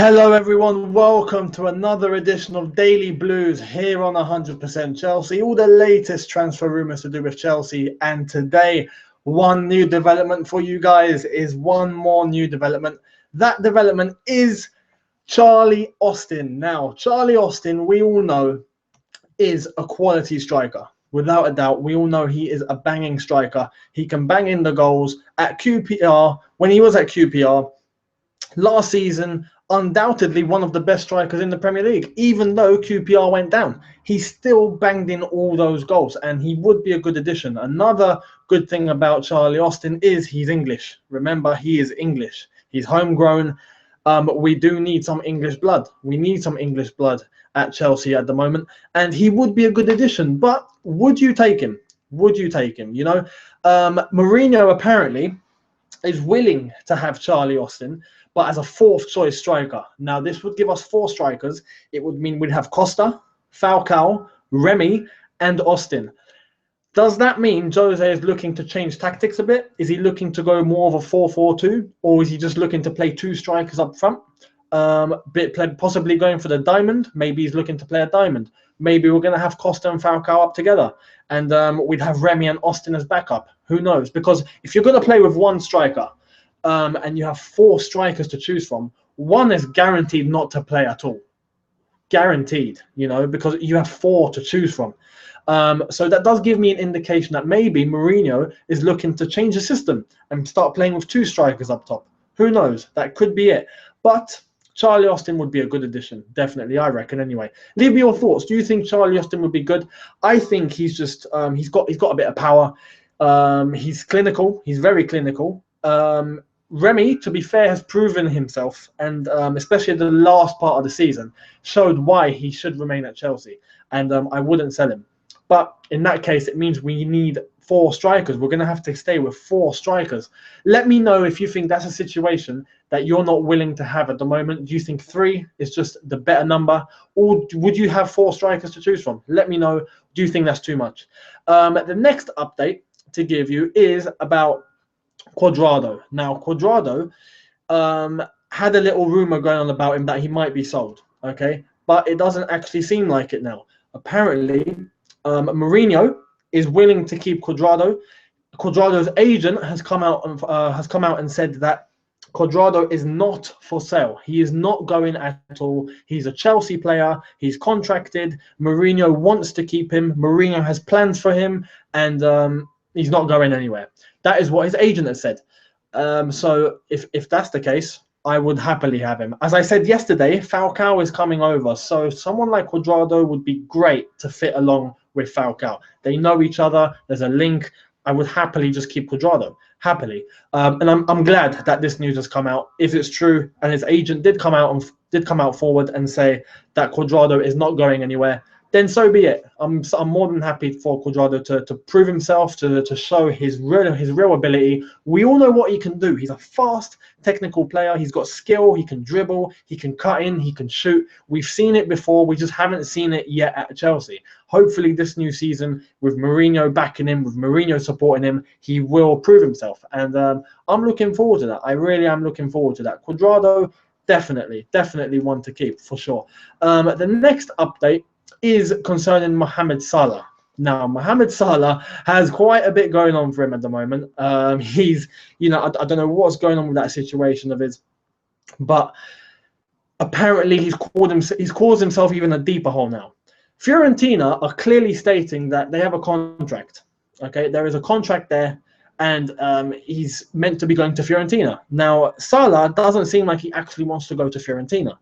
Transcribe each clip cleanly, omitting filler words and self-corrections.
Hello everyone, welcome to another edition of Daily Blues here on 100% Chelsea. All the latest transfer rumours to do with Chelsea, and today one new development for you guys is one more new development. That development is Charlie Austin. Now, Charlie Austin, we all know, is a quality striker. Without a doubt, we all know he is a banging striker. He can bang in the goals. At QPR, when he was at QPR, last season, undoubtedly one of the best strikers in the Premier League. Even though QPR went down, he still banged in all those goals, and he would be a good addition. Another good thing about Charlie Austin is he's English. Remember, he is English. He's homegrown. We do need some English blood. We need some English blood at Chelsea at the moment, and he would be a good addition. But would you take him? Would you take him? You know, Mourinho apparently is willing to have Charlie Austin, but as a fourth choice striker. Now, this would give us four strikers. It would mean we'd have Costa, Falcao, Remy, and Austin. Does that mean Jose is looking to change tactics a bit? Is he looking to go more of a 4-4-2, or is he just looking to play two strikers up front? Possibly going for the diamond. Maybe he's looking to play a diamond. Maybe we're going to have Costa and Falcao up together, and we'd have Remy and Austin as backup. Who knows? Because if you're going to play with one striker, and you have four strikers to choose from, one is guaranteed not to play at all. Guaranteed, you know, because you have four to choose from. So that does give me an indication that maybe Mourinho is looking to change the system and start playing with two strikers up top. Who knows? That could be it. But Charlie Austin would be a good addition, definitely, I reckon. Anyway, leave me your thoughts. Do you think Charlie Austin would be good? I think he's just he's got a bit of power. He's clinical. He's very clinical. Remy, to be fair, has proven himself, and especially the last part of the season, showed why he should remain at Chelsea, and I wouldn't sell him. But in that case, it means we need four strikers. We're going to have to stay with four strikers. Let me know if you think that's a situation that you're not willing to have at the moment. Do you think three is just the better number, or would you have four strikers to choose from? Let me know. Do you think that's too much? The next update to give you is about Cuadrado. Now, Cuadrado had a little rumor going on about him that he might be sold, okay? But it doesn't actually seem like it now. Apparently, Mourinho is willing to keep Cuadrado. Cuadrado's agent has come out and said that Cuadrado is not for sale. He is not going at all. He's a Chelsea player. He's contracted. Mourinho wants to keep him. Mourinho has plans for him, and he's not going anywhere. That is what his agent has said. So if that's the case, I would happily have him. As I said yesterday, Falcao is coming over. So someone like Cuadrado would be great to fit along with Falcao. They know each other. There's a link. I would happily just keep Cuadrado. Happily. And I'm glad that this news has come out. If it's true, and his agent did come out forward and say that Cuadrado is not going anywhere, then so be it. I'm more than happy for Cuadrado to prove himself, to show his real ability. We all know what he can do. He's a fast, technical player. He's got skill. He can dribble. He can cut in. He can shoot. We've seen it before. We just haven't seen it yet at Chelsea. Hopefully this new season, with Mourinho backing him, with Mourinho supporting him, he will prove himself. And I'm looking forward to that. I really am looking forward to that. Cuadrado, definitely one to keep, for sure. The next update is concerning Mohammed Salah. Now, Mohammed Salah has quite a bit going on for him at the moment. He's, I don't know what's going on with that situation of his, but apparently he's caused himself even a deeper hole now. Fiorentina are clearly stating that they have a contract. Okay, there is a contract there, and he's meant to be going to Fiorentina. Now, Salah doesn't seem like he actually wants to go to Fiorentina.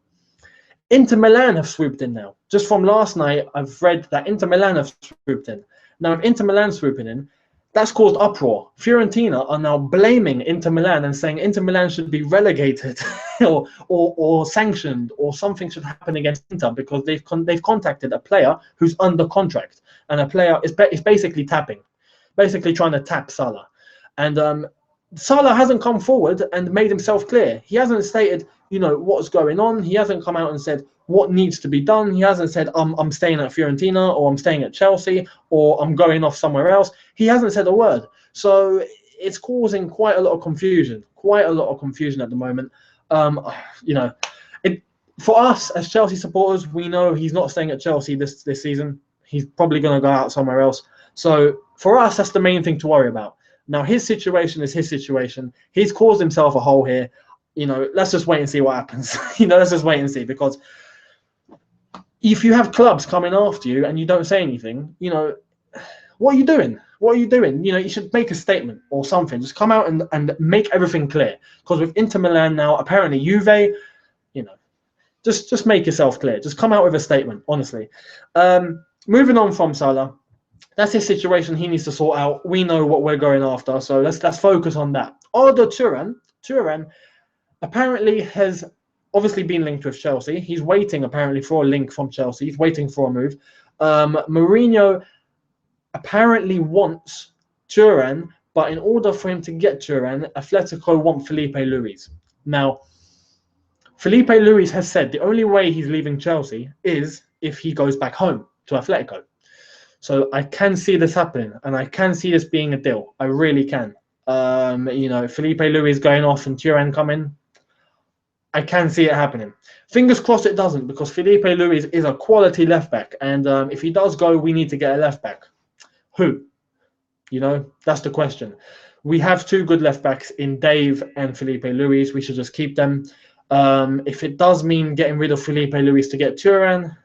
Inter Milan have swooped in now. Just from last night, I've read that Inter Milan have swooped in. Now, if Inter Milan swooping in, that's caused uproar. Fiorentina are now blaming Inter Milan and saying Inter Milan should be relegated or sanctioned, or something should happen against Inter because they've contacted a player who's under contract, and a player is basically trying to tap Salah. And Salah hasn't come forward and made himself clear. He hasn't stated, what's going on. He hasn't come out and said what needs to be done. He hasn't said, I'm staying at Fiorentina, or I'm staying at Chelsea, or I'm going off somewhere else. He hasn't said a word. So it's causing quite a lot of confusion at the moment. For us as Chelsea supporters, we know he's not staying at Chelsea this season. He's probably going to go out somewhere else. So for us, that's the main thing to worry about. Now, his situation is his situation. He's caused himself a hole here. Let's just wait and see what happens. Let's just wait and see, because if you have clubs coming after you and you don't say anything, what are you doing? What are you doing? You should make a statement or something. Just come out and make everything clear. Because with Inter Milan now, apparently Juve, just make yourself clear. Just come out with a statement, honestly. Moving on from Salah, that's his situation. He needs to sort out. We know what we're going after, so let's focus on that. Arda Turan apparently has obviously been linked with Chelsea. He's waiting apparently for a link from Chelsea. He's waiting for a move. Mourinho apparently wants Turan, but in order for him to get Turan, Atletico want Felipe Luis. Now, Felipe Luis has said the only way he's leaving Chelsea is if he goes back home to Atletico. So I can see this happening, and I can see this being a deal. I really can. Felipe Luis going off and Turan coming. I can see it happening. Fingers crossed it doesn't, because Felipe Luis is a quality left back, and if he does go, we need to get a left back. Who? That's the question. We have two good left backs in Dave and Felipe Luis. We should just keep them. If it does mean getting rid of Felipe Luis to get Turan,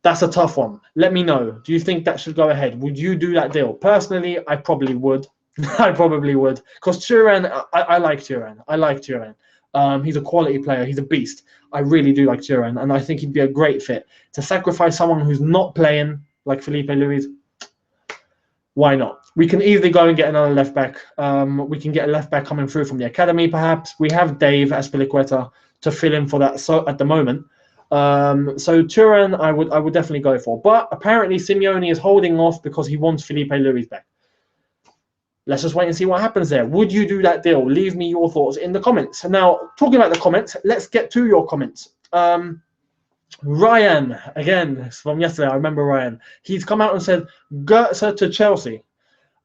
that's a tough one. Let me know. Do you think that should go ahead? Would you do that deal? Personally, I probably would. I probably would. Because Turan, I like Turan. I like Turan. He's a quality player. He's a beast. I really do like Turan. And I think he'd be a great fit. To sacrifice someone who's not playing, like Felipe Luis, why not? We can easily go and get another left back. We can get a left back coming through from the academy, perhaps. We have Dave Azpilicueta to fill in for that at the moment. So Turan, I would definitely go for. But apparently Simeone is holding off because he wants Felipe Luis back. Let's just wait and see what happens there. Would you do that deal? Leave me your thoughts in the comments. Now, talking about the comments, let's get to your comments. Ryan, again, from yesterday, I remember Ryan. He's come out and said, Götze to Chelsea.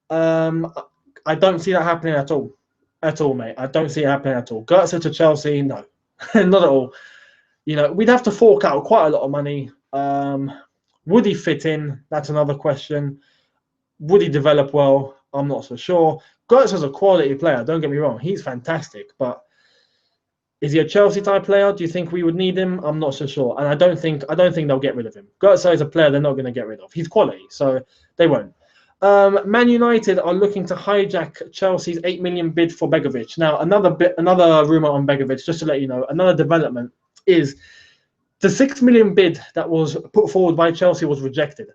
I don't see that happening at all. At all, mate. I don't see it happening at all. Götze to Chelsea, no. Not at all. We'd have to fork out quite a lot of money. Would he fit in? That's another question. Would he develop well? I'm not so sure. Götze's a quality player, don't get me wrong. He's fantastic, but is he a Chelsea type player? Do you think we would need him? I'm not so sure, and I don't think they'll get rid of him. Götze is a player they're not going to get rid of. He's quality, so they won't. Man United are looking to hijack Chelsea's 8 million bid for Begovic. Now, another rumor on Begovic, just to let you know, another development is the 6 million bid that was put forward by Chelsea was rejected.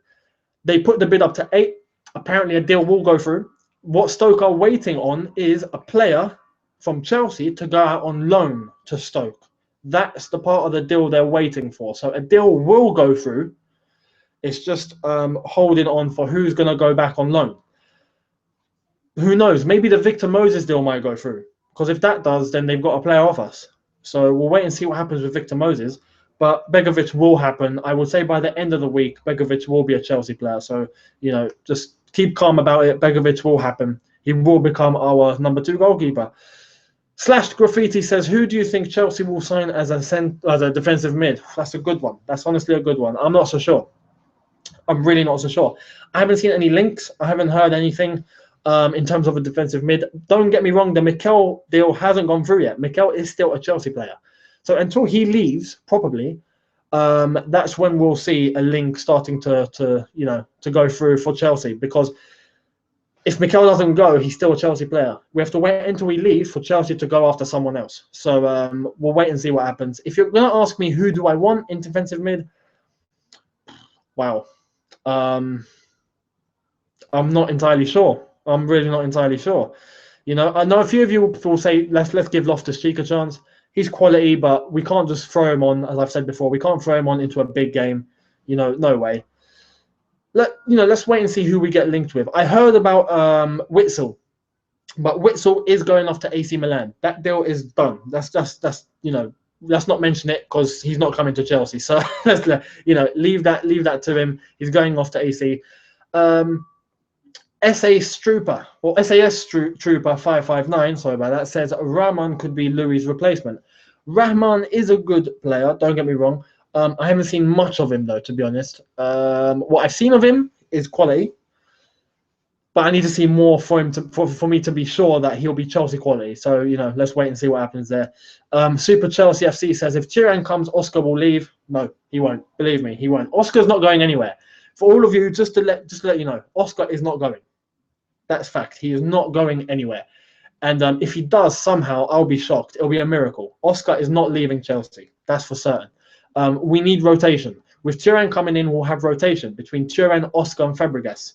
They put the bid up to 8. Apparently, a deal will go through. What Stoke are waiting on is a player from Chelsea to go out on loan to Stoke. That's the part of the deal they're waiting for. So a deal will go through. It's just holding on for who's going to go back on loan. Who knows? Maybe the Victor Moses deal might go through. Because if that does, then they've got a player off us. So we'll wait and see what happens with Victor Moses. But Begovic will happen. I would say by the end of the week, Begovic will be a Chelsea player. So, just keep calm about it. Begovic will happen. He will become our number 2 goalkeeper. Slashed Graffiti says, who do you think Chelsea will sign as a defensive mid? That's a good one. That's honestly a good one. I'm not so sure. I'm really not so sure. I haven't seen any links. I haven't heard anything in terms of a defensive mid. Don't get me wrong. The Mikel deal hasn't gone through yet. Mikel is still a Chelsea player. So until he leaves, probably, that's when we'll see a link starting to go through for Chelsea. Because if Mikel doesn't go, he's still a Chelsea player. We have to wait until he leaves for Chelsea to go after someone else. So we'll wait and see what happens. If you're going to ask me who do I want in defensive mid, wow. I'm not entirely sure. I'm really not entirely sure. I know a few of you will say, let's give Loftus-Cheek a chance. He's quality, but we can't just throw him on, as I've said before. We can't throw him on into a big game. No way. Let's wait and see who we get linked with. I heard about Witsel, but Witsel is going off to AC Milan. That deal is done. Let's not mention it because he's not coming to Chelsea. So let's leave that to him. He's going off to AC. SAS Trooper 559, sorry about that, says Rahman could be Louis' replacement. Rahman is a good player, don't get me wrong. I haven't seen much of him though, to be honest. What I've seen of him is quality, but I need to see more for him for me to be sure that he'll be Chelsea quality. So, let's wait and see what happens there. Super Chelsea FC says, if Turan comes, Oscar will leave. No, he won't. Believe me, he won't. Oscar's not going anywhere. For all of you, just to let you know, Oscar is not going. That's fact. He is not going anywhere. And if he does somehow, I'll be shocked. It'll be a miracle. Oscar is not leaving Chelsea. That's for certain. We need rotation. With Turan coming in, we'll have rotation between Turan, Oscar, and Fabregas.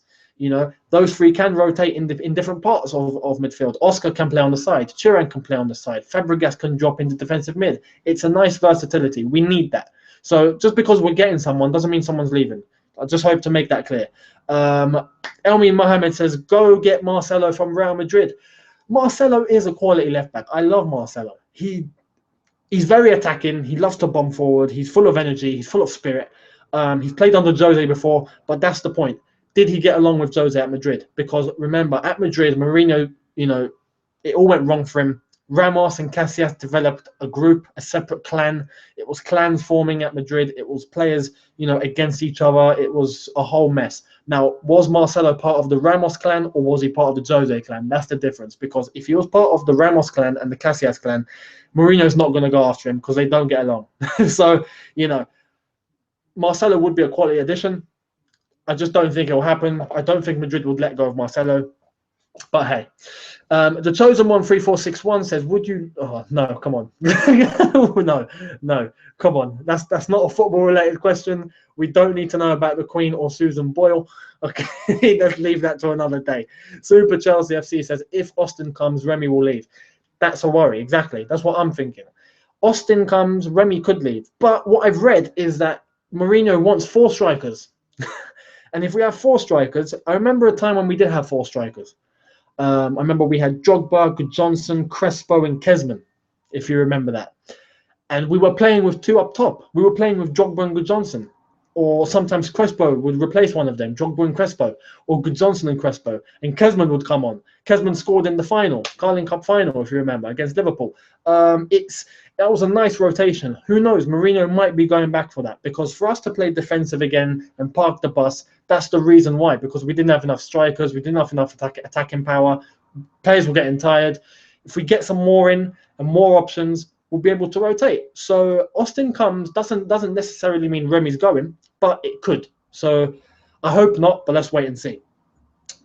Those three can rotate in different parts of midfield. Oscar can play on the side. Turan can play on the side. Fabregas can drop into defensive mid. It's a nice versatility. We need that. So just because we're getting someone doesn't mean someone's leaving. I just hope to make that clear. Elmi Mohammed says, go get Marcelo from Real Madrid. Marcelo is a quality left back. I love Marcelo. He's very attacking. He loves to bomb forward. He's full of energy. He's full of spirit. He's played under Jose before, but that's the point. Did he get along with Jose at Madrid? Because remember, at Madrid, Mourinho, it all went wrong for him. Ramos and Casillas developed a group, a separate clan. It was clans forming at Madrid. It was players, against each other. It was a whole mess. Now, was Marcelo part of the Ramos clan or was he part of the Jose clan? That's the difference. Because if he was part of the Ramos clan and the Casillas clan, Mourinho's not going to go after him because they don't get along. So, Marcelo would be a quality addition. I just don't think it will happen. I don't think Madrid would let go of Marcelo. But hey, the chosen one 3461 says, "Would you?" Oh no, come on, no, come on. That's not a football-related question. We don't need to know about the Queen or Susan Boyle. Okay, let's leave that to another day. Super Chelsea FC says, "If Austin comes, Remy will leave." That's a worry. Exactly. That's what I'm thinking. Austin comes, Remy could leave. But what I've read is that Mourinho wants 4 strikers. And if we have 4 strikers, I remember a time when we did have 4 strikers. I remember we had Drogba, Johnson, Crespo, and Kezman, if you remember that. And we were playing with 2 up top. We were playing with Drogba and Johnson. Or sometimes Crespo would replace one of them, Drogba and Crespo, or Johnson and Crespo, and Kezman would come on. Kezman scored in the final, Carling Cup final, if you remember, against Liverpool. That was a nice rotation. Who knows? Mourinho might be going back for that, because for us to play defensive again and park the bus, that's the reason why, because we didn't have enough strikers, we didn't have enough attacking power, players were getting tired. If we get some more in and more options, we'll be able to rotate. So Austin comes doesn't necessarily mean Remy's going, but it could. So I hope not, but let's wait and see.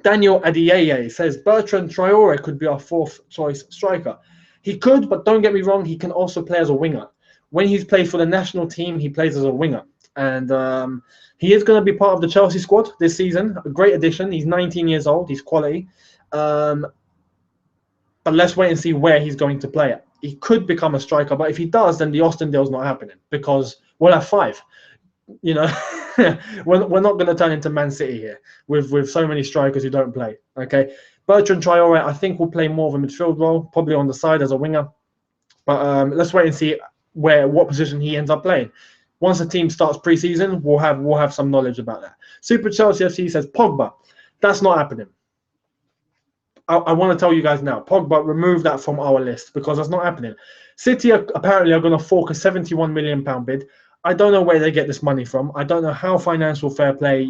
Daniel Adiyeye says Bertrand Traore could be our 4th choice striker. He could, but don't get me wrong, he can also play as a winger. When he's played for the national team, he plays as a winger. And he is going to be part of the Chelsea squad this season. A great addition. He's 19 years old. He's quality. But let's wait and see where he's going to play at. He could become a striker, but if he does, then the Austin deal's not happening because we'll have 5. We're not going to turn into Man City here with so many strikers who don't play. Okay, Bertrand Traore, I think, will play more of a midfield role, probably on the side as a winger. But let's wait and see what position he ends up playing. Once the team starts pre-season, we'll have some knowledge about that. Super Chelsea FC says Pogba. That's not happening. I want to tell you guys now, Pogba, remove that from our list because that's not happening. City apparently are going to fork a £71 million bid. I don't know where they get this money from. I don't know how financial fair play,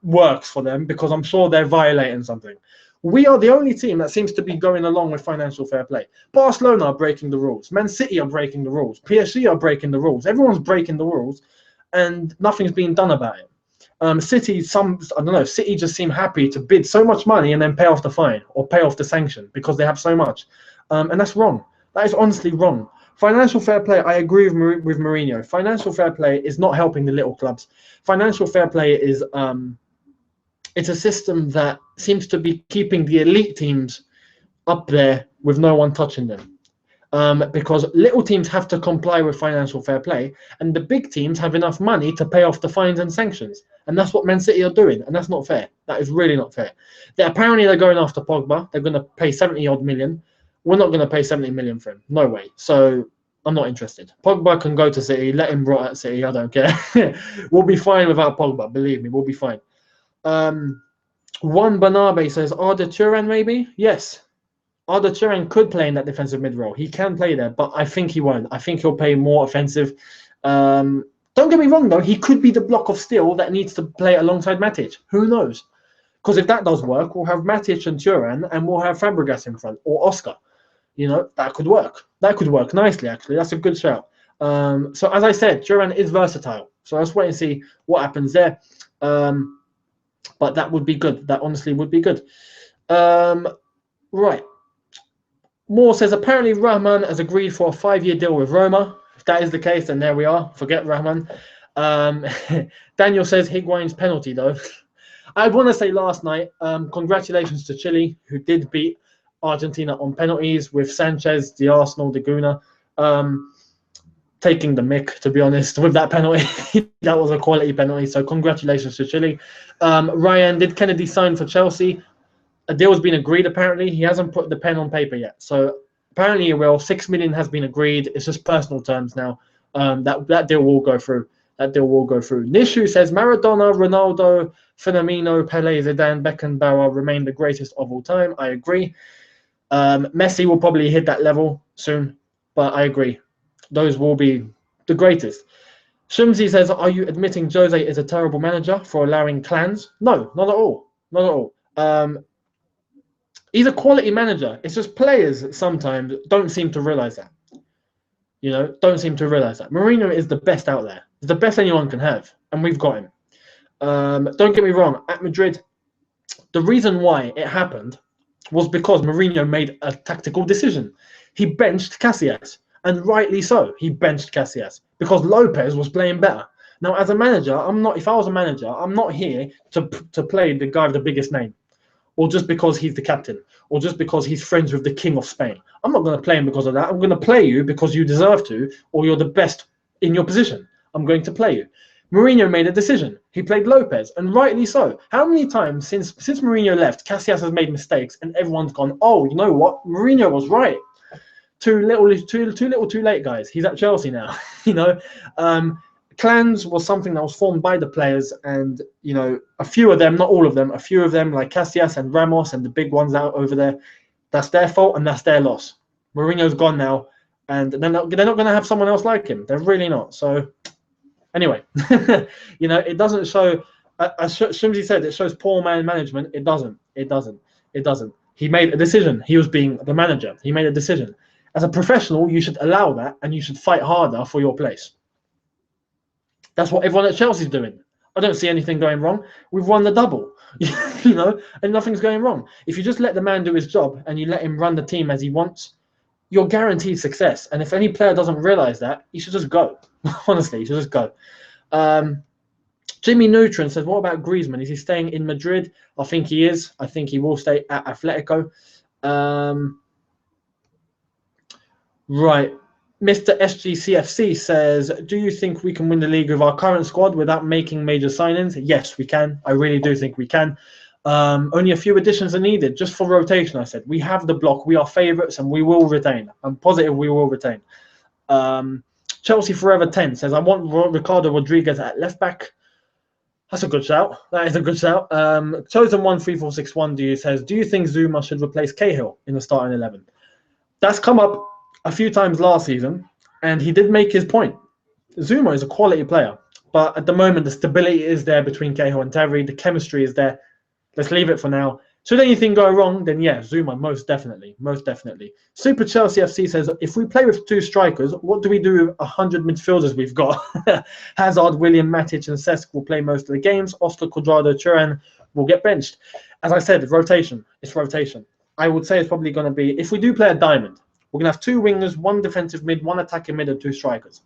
works for them because I'm sure they're violating something. We are the only team that seems to be going along with financial fair play. Barcelona are breaking the rules. Man City are breaking the rules. PSG are breaking the rules. Everyone's breaking the rules, and nothing's being done about it. City just seem happy to bid so much money and then pay off the fine or pay off the sanction because they have so much. And that's wrong. That is honestly wrong. Financial fair play, I agree with Mourinho. Financial fair play is not helping the little clubs. Financial fair play is it's a system that seems to be keeping the elite teams up there with no one touching them. Because little teams have to comply with financial fair play, and the big teams have enough money to pay off the fines and sanctions. And that's what Man City are doing, and that's not fair. That is really not fair. Apparently they're going after Pogba. They're going to pay 70-odd million. We're not going to pay 70 million for him. No way. So I'm not interested. Pogba can go to City. Let him rot at City. I don't care. We'll be fine without Pogba. Believe me, we'll be fine. Juan Banabe says, Arda Turan maybe? Yes. Arda Turan could play in that defensive mid role. He can play there, but I think he won't. I think he'll play more offensive. Don't get me wrong, though. He could be the block of steel that needs to play alongside Matic. Who knows? Because if that does work, we'll have Matic and Turan, and we'll have Fabregas in front, or Oscar. You know, that could work. That could work nicely, actually. That's a good shout. So as I said, Turan is versatile. So let's wait and see what happens there. But that would be good. That honestly would be good. Right. Moore says, apparently Rahman has agreed for a 5-year deal with Roma. If that is the case, then there we are. Forget Rahman. Daniel says, Higuain's penalty, though. I want to say last night, congratulations to Chile, who did beat Argentina on penalties with Sanchez, the Arsenal, the Guna, taking the mick, to be honest, with that penalty. That was a quality penalty, so congratulations to Chile. Ryan, did Kennedy sign for Chelsea? A deal's been agreed, apparently. He hasn't put the pen on paper yet. So apparently he will. 6 million has been agreed. It's just personal terms now. That deal will go through. That deal will go through. Nishu says, Maradona, Ronaldo, Firmino, Pele, Zidane, Beckenbauer remain the greatest of all time. I agree. Messi will probably hit that level soon, but I agree. Those will be the greatest. Shumzi says, are you admitting Jose is a terrible manager for allowing clans? No, not at all. Not at all. He's a quality manager. It's just players sometimes don't seem to realize that. You know, don't seem to realize that. Mourinho is the best out there. He's the best anyone can have, and we've got him. Don't get me wrong. At Madrid, the reason why it happened was because Mourinho made a tactical decision. He benched Casillas, and rightly so. He benched Casillas because Lopez was playing better. Now, as a manager, I'm not. If I was a manager, I'm not here to play the guy with the biggest name, or just because he's the captain, or just because he's friends with the king of Spain. I'm not going to play him because of that. I'm going to play you because you deserve to, or you're the best in your position. I'm going to play you. Mourinho made a decision. He played Lopez, and rightly so. How many times since Mourinho left, Casillas has made mistakes, and everyone's gone, oh, you know what? Mourinho was right. Too little, too late, guys. He's at Chelsea now. You know, clans was something that was formed by the players, and you know, a few of them, not all of them, a few of them like Casillas and Ramos and the big ones out over there, that's their fault and that's their loss. Mourinho's gone now, and they're not going to have someone else like him. They're really not. So anyway, you know, it doesn't show. As Shimsy said, it shows poor man management. It doesn't. It doesn't. It doesn't. He made a decision. He was being the manager. He made a decision. As a professional, you should allow that, and you should fight harder for your place. That's what everyone at Chelsea's doing. I don't see anything going wrong. We've won the double, you know, and nothing's going wrong. If you just let the man do his job and you let him run the team as he wants, you're guaranteed success. And if any player doesn't realize that, he should just go. Honestly, he should just go. Jimmy Neutron says, what about Griezmann? Is he staying in Madrid? I think he is. I think he will stay at Atletico. Right. Mr. SGCFC says, do you think we can win the league with our current squad without making major signings? Yes, we can. I really do think we can. Only a few additions are needed, just for rotation, I said. We have the block. We are favourites, and we will retain. I'm positive we will retain. Chelsea Forever 10 says, I want Ricardo Rodriguez at left-back. That's a good shout. That is a good shout. Chosen13461 says, do you think Zuma should replace Cahill in the starting 11? That's come up a few times last season, and he did make his point. Zuma is a quality player, but at the moment the stability is there between Cahill and Terry. The chemistry is there. Let's leave it for now. Should anything go wrong, then yeah, Zuma, most definitely. Super Chelsea FC says, if we play with 2 strikers, what do we do with 100 midfielders we've got? Hazard, William, Matic, and Cesc will play most of the games. Oscar, Cuadrado, Turan will get benched. As I said, rotation. It's rotation. I would say it's probably going to be, if we do play a diamond, we're going to have 2 wingers, 1 defensive mid, 1 attacking mid, and 2 strikers.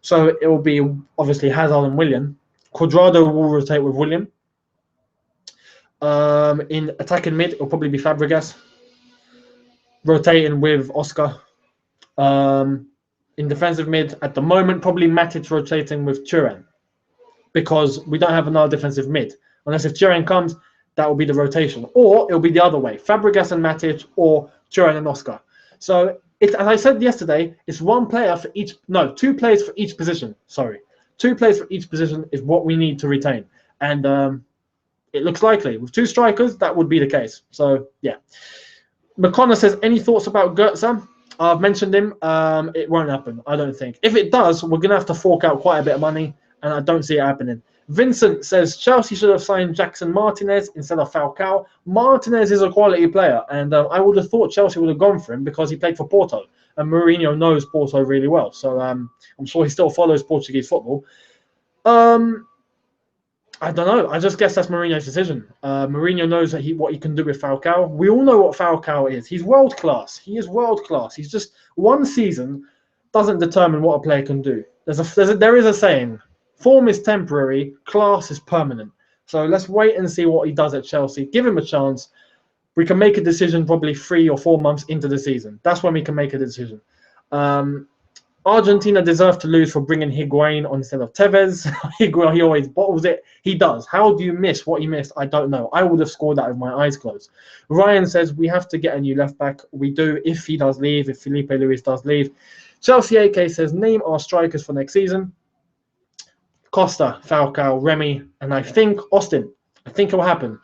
So it will be obviously Hazard and William. Cuadrado will rotate with William. In attacking mid, it will probably be Fabregas. Rotating with Oscar. In defensive mid, at the moment, probably Matic rotating with Turan. Because we don't have another defensive mid. Unless if Turan comes, that will be the rotation. Or it will be the other way. Fabregas and Matic, or Turan and Oscar. So, as I said yesterday, it's 2 players for each position. Sorry. 2 players for each position is what we need to retain. And it looks likely. With 2 strikers, that would be the case. So, yeah. McConnor says, any thoughts about Götze? I've mentioned him. It won't happen, I don't think. If it does, we're going to have to fork out quite a bit of money, and I don't see it happening. Vincent says, Chelsea should have signed Jackson Martinez instead of Falcao. Martinez is a quality player, and I would have thought Chelsea would have gone for him because he played for Porto, and Mourinho knows Porto really well. So I'm sure he still follows Portuguese football. I don't know. I just guess that's Mourinho's decision. Mourinho knows that what he can do with Falcao. We all know what Falcao is. He's world class. He is world class. He's just one season doesn't determine what a player can do. There is a saying: form is temporary, class is permanent. So let's wait and see what he does at Chelsea. Give him a chance. We can make a decision probably 3 or 4 months into the season. That's when we can make a decision. Argentina deserve to lose for bringing Higuain on instead of Tevez. He always bottles it. He does. How do you miss what he missed? I don't know. I would have scored that with my eyes closed. Ryan says, we have to get a new left back. We do if he does leave, if Felipe Luis does leave. Chelsea AK says, name our strikers for next season. Costa, Falcao, Remy, and I think Austin. I think it will happen.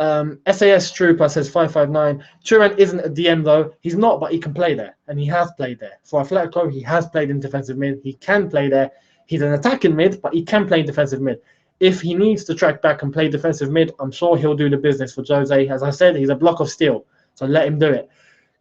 SAS Trooper says 559. Turan isn't a DM though. He's not, but he can play there, and he has played there. For Atletico, he has played in defensive mid. He can play there. He's an attacking mid, but he can play defensive mid. If he needs to track back and play defensive mid, I'm sure he'll do the business for Jose. As I said, he's a block of steel, so let him do it.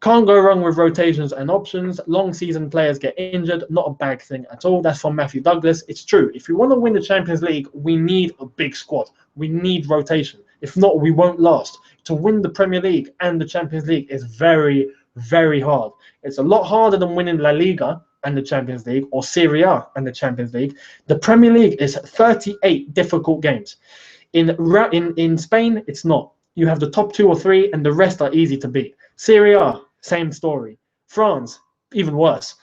Can't go wrong with rotations and options. Long season players get injured. Not a bad thing at all. That's from Matthew Douglas. It's true. If we want to win the Champions League, we need a big squad. We need rotation. If not, we won't last. To win the Premier League and the Champions League is very, very hard. It's a lot harder than winning La Liga and the Champions League or Serie A and the Champions League. The Premier League is 38 difficult games. In Spain, it's not. You have the top 2 or 3 and the rest are easy to beat. Serie A, same story. France, even worse.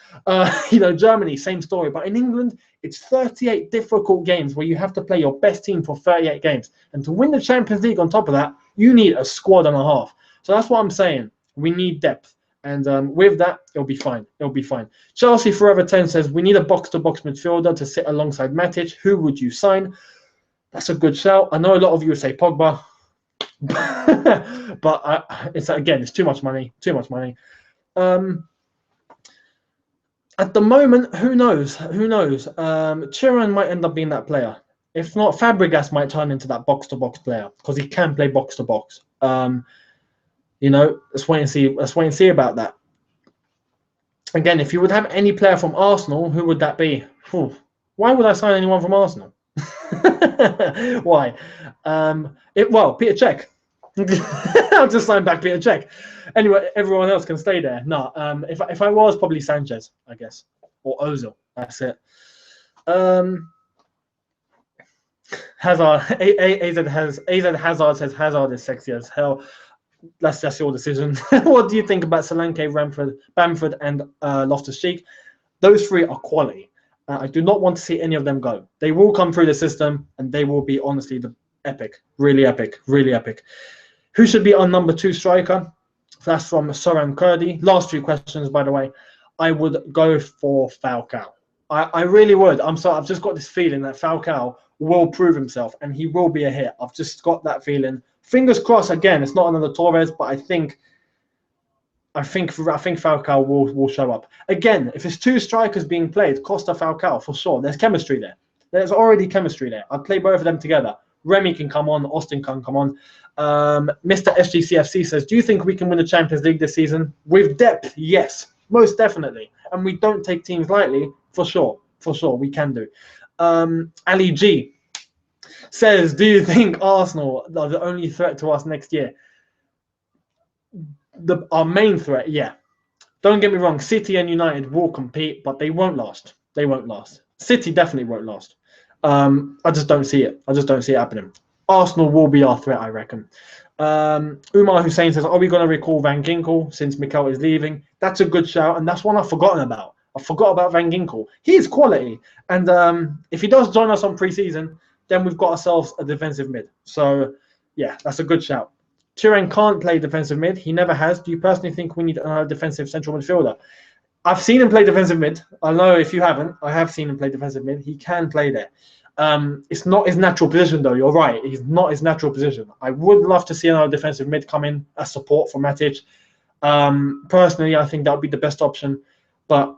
Germany, same story. But in England, it's 38 difficult games where you have to play your best team for 38 games. And to win the Champions League on top of that, you need a squad and a half. So that's what I'm saying. We need depth. And with that, it'll be fine. It'll be fine. Chelsea Forever 10 says, we need a box-to-box midfielder to sit alongside Matic. Who would you sign? That's a good shout. I know a lot of you would say Pogba. But it's too much money. Too much money. At the moment, who knows? Who knows? Turan might end up being that player. If not, Fabregas might turn into that box-to-box player because he can play box-to-box. Let's wait and see. Let's wait and see about that. Again, if you would have any player from Arsenal, who would that be? Why would I sign anyone from Arsenal? Why? Peter Cech. I'll just sign back Peter Cech. Anyway, everyone else can stay there. No, if I was, probably Sanchez, I guess, or Ozil. That's it. Hazard. AZ Hazard says Hazard is sexy as hell. That's your decision. What do you think about Solanke, Bamford, and Loftus-Cheek? Those 3 are quality. I do not want to see any of them go. They will come through the system, and they will be honestly epic, really epic, really epic. Who should be our number 2 striker? That's from Soran Kurdi. Last 3 questions, by the way. I would go for Falcao. I really would. I've just got this feeling that Falcao will prove himself, and he will be a hit. I've just got that feeling. Fingers crossed. Again, it's not another Torres, but I think Falcao will show up. Again, if it's 2 strikers being played, Costa, Falcao, for sure. There's chemistry there. There's already chemistry there. I'd play both of them together. Remy can come on. Austin can come on. Mr. SGCFC says, do you think we can win the Champions League this season? With depth, yes. Most definitely. And we don't take teams lightly, for sure. For sure, we can do. Ali G says, do you think Arsenal are the only threat to us next year? Our main threat, yeah. Don't get me wrong, City and United will compete, but they won't last. They won't last. City definitely won't last. I just don't see it. I just don't see it happening. Arsenal will be our threat, I reckon. Umar Hussein says, are we going to recall Van Ginkel since Mikel is leaving? That's a good shout, and that's one I've forgotten about. I forgot about Van Ginkel. He is quality. And if he does join us on pre-season, then we've got ourselves a defensive mid. So, yeah, that's a good shout. Turan can't play defensive mid. He never has. Do you personally think we need another defensive central midfielder? I've seen him play defensive mid. I know if you haven't, I have seen him play defensive mid. He can play there. It's not his natural position, though. You're right. He's not his natural position. I would love to see another defensive mid come in as support for Matic. Personally, I think that would be the best option. But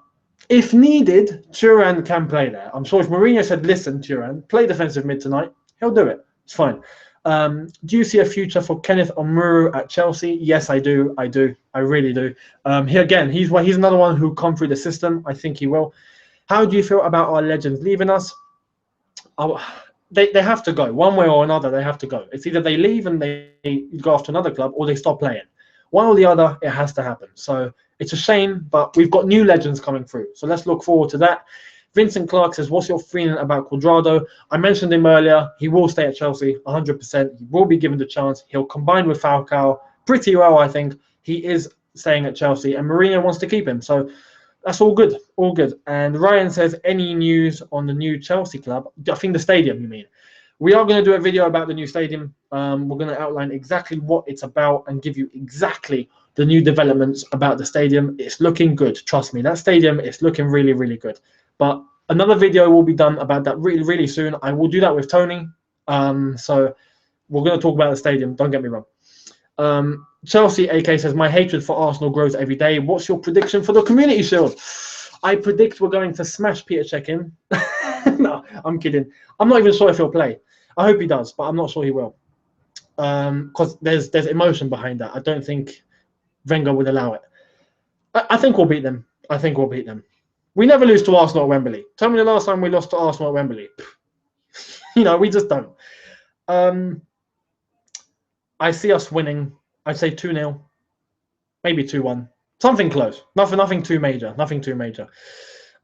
if needed, Turan can play there. I'm sure if Mourinho said, listen, Turan, play defensive mid tonight, he'll do it. It's fine. Do you see a future for Kenneth Omuru at Chelsea? Yes, I do. I really do. He's another one who come through the system. I think he will. How do you feel about our legends leaving us? They have to go. One way or another, they have to go. It's either they leave and they go off to another club or they stop playing. One or the other, it has to happen. So it's a shame, but we've got new legends coming through. So let's look forward to that. Vincent Clark says, what's your feeling about Cuadrado? I mentioned him earlier. He will stay at Chelsea 100%. He will be given the chance. He'll combine with Falcao pretty well, I think. He is staying at Chelsea, and Mourinho wants to keep him. So that's all good. All good. And Ryan says, any news on the new Chelsea club? I think the stadium, you mean? We are going to do a video about the new stadium. We're going to outline exactly what it's about and give you exactly the new developments about the stadium. It's looking good. Trust me, that stadium is looking really, really good. But another video will be done about that really, really soon. I will do that with Tony. So we're going to talk about the stadium. Don't get me wrong. Chelsea AK says, my hatred for Arsenal grows every day. What's your prediction for the Community Shield? I predict we're going to smash Peter Cech in. No, I'm kidding. I'm not even sure if he'll play. I hope he does, but I'm not sure he will. Because there's emotion behind that. I don't think Wenger would allow it. I think we'll beat them. I think we'll beat them. We never lose to Arsenal at Wembley. Tell me the last time we lost to Arsenal at Wembley. We just don't. I see us winning. I'd say 2-0, maybe 2-1. Something close. Nothing too major. Nothing too major.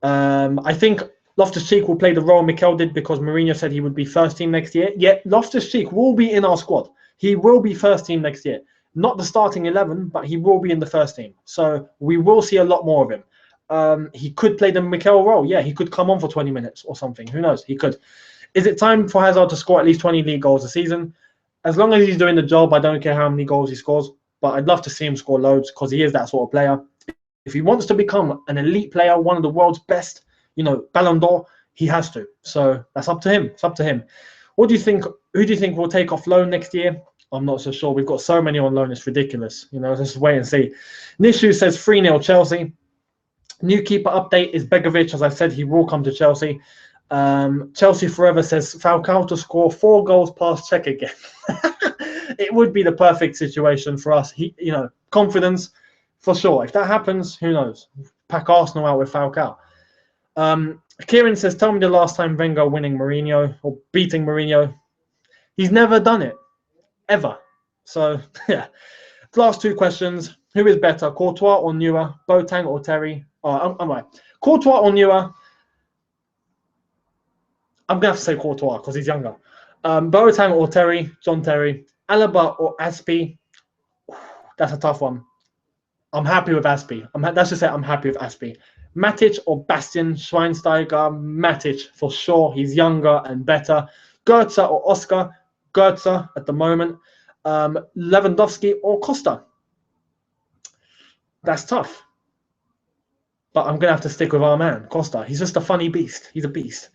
I think Loftus-Cheek will play the role Mikel did because Mourinho said he would be first team next year. Yet Loftus-Cheek will be in our squad. He will be first team next year. Not the starting 11, but he will be in the first team. So we will see a lot more of him. He could play the Mikel role. Yeah, he could come on for 20 minutes or something. Who knows? He could. Is it time for Hazard to score at least 20 league goals a season? As long as he's doing the job, I don't care how many goals he scores. But I'd love to see him score loads because he is that sort of player. If he wants to become an elite player, one of the world's best, Ballon d'Or, he has to. So that's up to him. It's up to him. What do you think? Who do you think will take off loan next year? I'm not so sure. We've got so many on loan. It's ridiculous. Let's just wait and see. Nishu says 3-0 Chelsea. New keeper update is Begovic. As I said, he will come to Chelsea. Chelsea Forever says Falcao to score 4 goals past Cech again. It would be the perfect situation for us. Confidence for sure. If that happens, who knows? Pack Arsenal out with Falcao. Kieran says, tell me the last time Wenger winning Mourinho or beating Mourinho. He's never done it. Ever. So, yeah. Last 2 questions. Who is better, Courtois or Neuer? Boateng or Terry? Oh, I'm right. Courtois or Neuer? I'm going to have to say Courtois because he's younger. Boateng or Terry? John Terry. Alaba or Aspi? That's a tough one. I'm happy with Aspi. Let's just say I'm happy with Aspi. Matic or Bastian Schweinsteiger? Matic for sure. He's younger and better. Goetze or Oscar? Goetze at the moment. Lewandowski or Costa? That's tough. But I'm going to have to stick with our man, Costa. He's just a funny beast. He's a beast.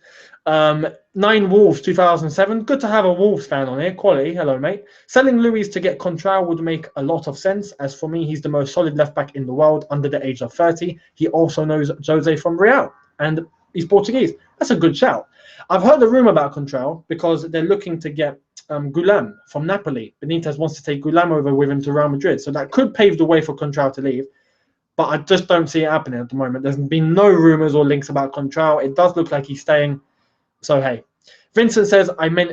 9 Wolves, 2007. Good to have a Wolves fan on here. Quality. Hello, mate. Selling Luis to get Contral would make a lot of sense. As for me, he's the most solid left-back in the world under the age of 30. He also knows Jose from Real. And he's Portuguese. That's a good shout. I've heard a rumour about Contral because they're looking to get Gulam from Napoli. Benitez wants to take Gulam over with him to Real Madrid. So that could pave the way for Contral to leave. But I just don't see it happening at the moment. There's been no rumours or links about Contral. It does look like he's staying. So, hey. Vincent says,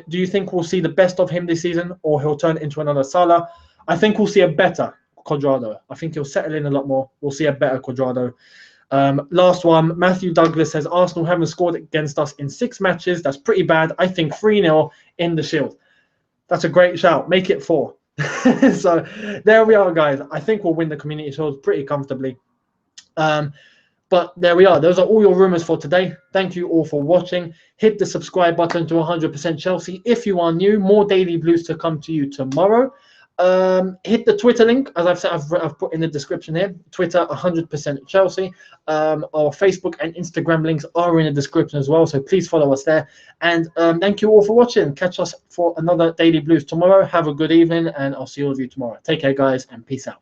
do you think we'll see the best of him this season or he'll turn into another Salah? I think we'll see a better Cuadrado. I think he'll settle in a lot more. We'll see a better Cuadrado. Last one, Matthew Douglas says, Arsenal haven't scored against us in 6 matches. That's pretty bad. I think 3-0 in the Shield. That's a great shout. Make it 4. So there we are, guys. I think we'll win the Community Shield pretty comfortably. But there we are. Those are all your rumours for today. Thank you all for watching. Hit the subscribe button to 100% Chelsea. If you are new, more Daily Blues to come to you tomorrow. Hit the Twitter link, as I've said, I've put in the description here. Twitter, 100% Chelsea. Our Facebook and Instagram links are in the description as well, so please follow us there. And thank you all for watching. Catch us for another Daily Blues tomorrow. Have a good evening, and I'll see all of you tomorrow. Take care, guys, and peace out.